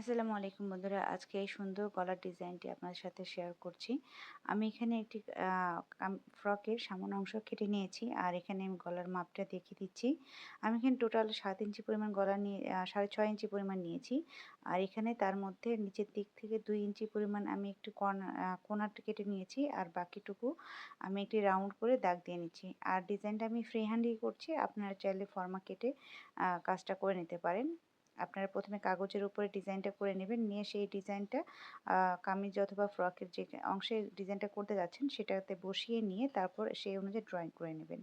আসসালামু আলাইকুম বন্ধুরা, আজকে এই সুন্দর গলার ডিজাইনটি আপনাদের সাথে শেয়ার করছি। আমি এখানে একটি ফ্রকের সামনের অংশ কেটে নিয়েছি, আর এখানে আমি গলার মাপটা দেখিয়ে দিচ্ছি। আমি এখানে টোটাল 7 ইঞ্চি পরিমাণ গলা নিয়ে 6.5 ইঞ্চি পরিমাণ নিয়েছি। আর এখানে তার মধ্যে নিচের দিক থেকে 2 ইঞ্চি পরিমাণ আমি একটু কোণাটা কেটে নিয়েছি, আর বাকিটুকু আমি একটি রাউন্ড করে দাগ দিয়ে নিচ্ছি। আর ডিজাইনটা আমি ফ্রি হ্যান্ডই করছি, আপনারা চাইলে ফর্মা কেটে কাজটা করে নিতে পারেন। আপনারা প্রথমে কাগজের উপরে ডিজাইনটা করে নেবেন, নিয়ে সেই ডিজাইনটা কামিজ অথবা ফ্রকের যে অংশে ডিজাইনটা করতে যাচ্ছেন সেটাতে বসিয়ে নিয়ে তারপর সেই অনুযায়ী ড্রয়িং করে নেবেন।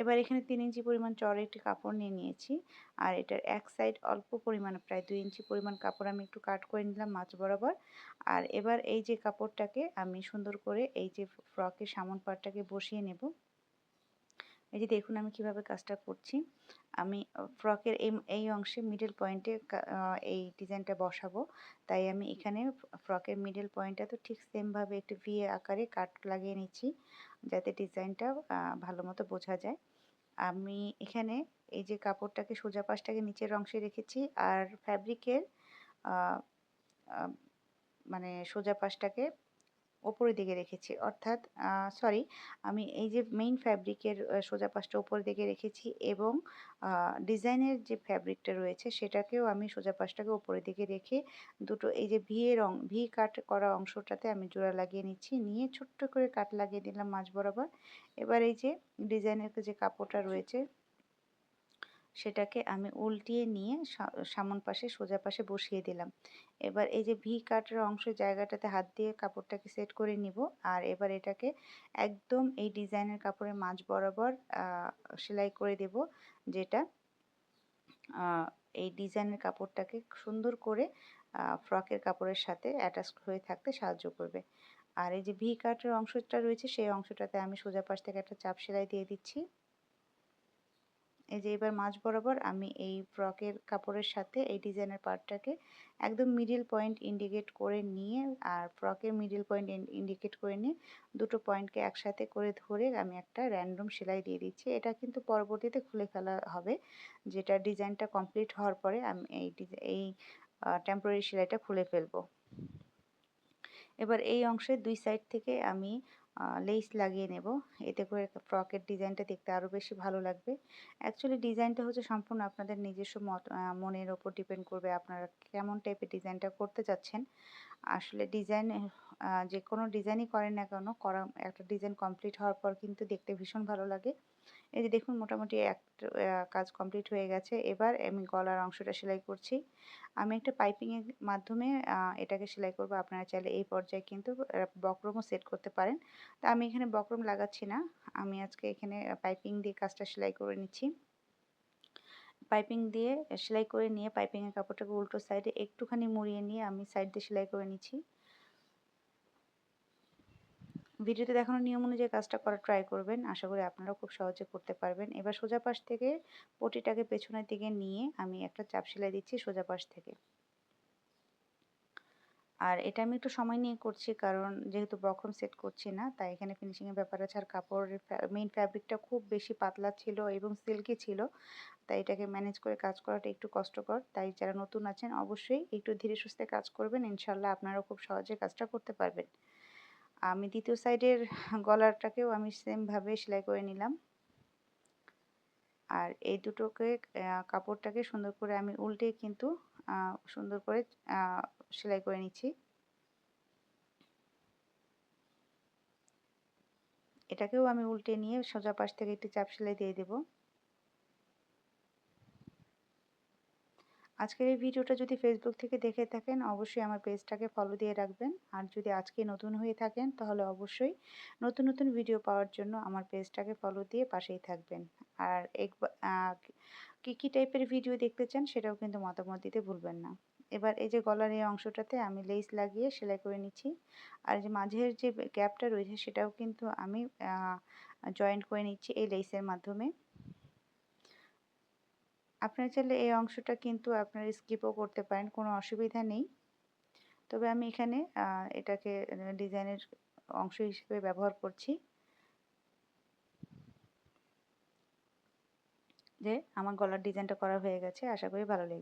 এবার এখানে 3 ইঞ্চি পরিমাণ চওড়া একটি কাপড় নিয়ে নিয়েছি, আর এটার এক সাইড অল্প পরিমাণে প্রায় 2 ইঞ্চি পরিমাণ কাপড় আমি একটু কাট করে নিলাম মাঝ বরাবর। আর এবার এই যে কাপড়টাকে আমি সুন্দর করে এই যে ফ্রকের সামন পার্টটাকে বসিয়ে নেব। এই যে দেখুন আমি কিভাবে কাজটা করছি। আমি ফ্রকের এই অংশে মিডল পয়েন্টে এই ডিজাইনটা বসাবো, তাই আমি এখানে ফ্রকের মিডল পয়েন্টটা তো ঠিক সেমভাবে একটু ভি আকারে কাট লাগিয়ে নিচ্ছি, যাতে ডিজাইনটা ভালো মতো বোঝা যায়। আমি এখানে এই যে কাপড়টাকে সোজা পাশটাকে নিচের অংশে রেখেছি, আর ফ্যাব্রিকের মানে সোজা পাশটাকে উপরের দিকে রেখেছি, অর্থাৎ সরি, আমি এই যে মেইন ফ্যাব্রিকের সোজা পাশটা উপরের দিকে রেখেছি, এবং ডিজাইনের যে ফ্যাব্রিকটা রয়েছে সেটাকেও আমি সোজা পাশটাকে উপরের দিকে রেখে দুটো এই যে ভি কাট করা অংশটাতে আমি জোড়া লাগিয়ে নিচ্ছি, নিয়ে ছোট্ট করে কাট লাগিয়ে দিলাম মাঝ বরাবর। এবার এই যে ডিজাইনের যে কাপড়টা রয়েছে সেটাকে আমি উল্টিয়ে নিয়ে সামন পাশে সোজা পাশে বসিয়ে দিলাম। এবার এই যে ভি কাটের অংশের জায়গাটাতে হাত দিয়ে কাপড়টাকে সেট করে নিব, আর এবার এটাকে একদম এই ডিজাইনের কাপড়ের মাঝ বরাবর সেলাই করে দেব, যেটা এই ডিজাইনের কাপড়টাকে সুন্দর করে ফ্রকের কাপড়ের সাথে অ্যাটাচ হয়ে থাকতে সাহায্য করবে। আর এই যে ভি কাটের অংশটা রয়েছে সেই অংশটাতে আমি সোজা পাশ থেকে একটা চাপ সেলাই দিয়ে দিচ্ছি। এই যে এবার মাঝ বরাবর আমি এই ফ্রকের কাপড়ের সাথে এই ডিজাইনের পার্টটাকে একদম মিডিল পয়েন্ট ইন্ডিকেট করে নিয়ে, আর ফ্রকের মিডিল পয়েন্ট ইন্ডিকেট করে নিয়ে দুটো পয়েন্টকে একসাথে করে ধরে আমি একটা র্যান্ডম সেলাই দিয়ে দিচ্ছি। এটা কিন্তু পরবর্তীতে খুলে ফেলা হবে, যেটা ডিজাইনটা কমপ্লিট হওয়ার পরে আমি এই টেম্পোরারি সেলাইটা খুলে ফেলবো। এবার এই অংশের দুই সাইড থেকে আমি লেস লাগিয়ে নেব, এতে করে ফ্রকের ডিজাইনটা দেখতে আরও বেশি ভালো লাগবে। অ্যাকচুয়ালি ডিজাইনটা হচ্ছে সম্পূর্ণ আপনাদের নিজস্ব মনের ওপর ডিপেন্ড করবে, আপনারা কেমন টাইপের ডিজাইনটা করতে চাচ্ছেন। আসলে ডিজাইন যে কোনো ডিজাইনই করেন না কেন, একটা ডিজাইন কমপ্লিট হওয়ার পর কিন্তু দেখতে ভীষণ ভালো লাগে। এই যে দেখুন মোটামুটি একটা কাজ কমপ্লিট হয়ে গেছে। এবার আমি গলার অংশটা সেলাই করছি। আমি একটা পাইপিংয়ের মাধ্যমে এটাকে সেলাই করব। আপনারা চাইলে এই পর্যায়ে কিন্তু বক্রমও সেট করতে পারেন। তো আমি এখানে বক্রম লাগাচ্ছি না। আমি আজকে এখানে পাইপিং দিয়ে কাজটা সেলাই করে নিচ্ছি। পাইপিং দিয়ে সেলাই করে নিয়ে পাইপিংয়ের কাপড়টাকে উল্টো সাইডে একটুখানি মুড়িয়ে নিয়ে আমি সাইড দিয়ে সেলাই করে নিচ্ছি। ভিডিওতে দেখানো নিয়ম অনুযায়ী কাজটা করার ট্রাই করবেন, আশা করি আপনারাও খুব সহজে করতে পারবেন। এবার সোজা পাশ থেকে পটিটাকে পেছনের দিকে নিয়ে আমি একটা চাপ সেলাই দিচ্ছি সোজা পাশ থেকে। আর এটা আমি একটু সময় নিয়ে করছি, কারণ যেহেতু বক্রম সেট করছি না, তাই এখানে ফিনিশিংয়ের ব্যাপার আছে। আর কাপড়ের মেইন ফ্যাব্রিকটা খুব বেশি পাতলা ছিল এবং সিল্কি ছিল, তাই এটাকে ম্যানেজ করে কাজ করাটা একটু কষ্টকর। তাই যারা নতুন আছেন অবশ্যই একটু ধীরে সুস্থে কাজ করবেন, ইনশাল্লাহ আপনারাও খুব সহজে কাজটা করতে পারবেন। আমি দ্বিতীয় সাইডের গলাটাকেও আমি সেমভাবে সেলাই করে নিলাম, আর এই দুটোকে কাপড়টাকে সুন্দর করে আমি উল্টে কিন্তু সুন্দর করে সেলাই করে নিচ্ছি। এটাকেও আমি উল্টে নিয়ে সোজা পাশ থেকে একটি চাপ সেলাই দিয়ে দেব। আজকের এই ভিডিওটা যদি ফেসবুক থেকে দেখে থাকেন অবশ্যই আমার পেজটাকে ফলো দিয়ে রাখবেন, আর যদি আজকে নতুন হয়ে থাকেন তাহলে অবশ্যই নতুন নতুন ভিডিও পাওয়ার জন্য আমার পেজটাকে ফলো দিয়ে পাশেই থাকবেন। আর কী কী টাইপের ভিডিও দেখতে চান সেটাও কিন্তু মতামত দিতে ভুলবেন না। এবার এই যে গলার এই অংশটাতে আমি লেস লাগিয়ে সেলাই করে নিচ্ছি, আর যে মাঝের যে গ্যাপটা রয়েছে সেটাও কিন্তু আমি জয়েন্ট করে নিচ্ছি এই লেসের মাধ্যমে। আপনারা চাইলে এই অংশটা কিন্তু আপনারা স্কিপও করতে পারেন, কোনো অসুবিধা নেই। তবে আমি এখানে এটাকে ডিজাইনের অংশ হিসেবে ব্যবহার করছি, যে আমার গলার ডিজাইনটা করা হয়ে গেছে। আশা করি ভালো লেগেছে।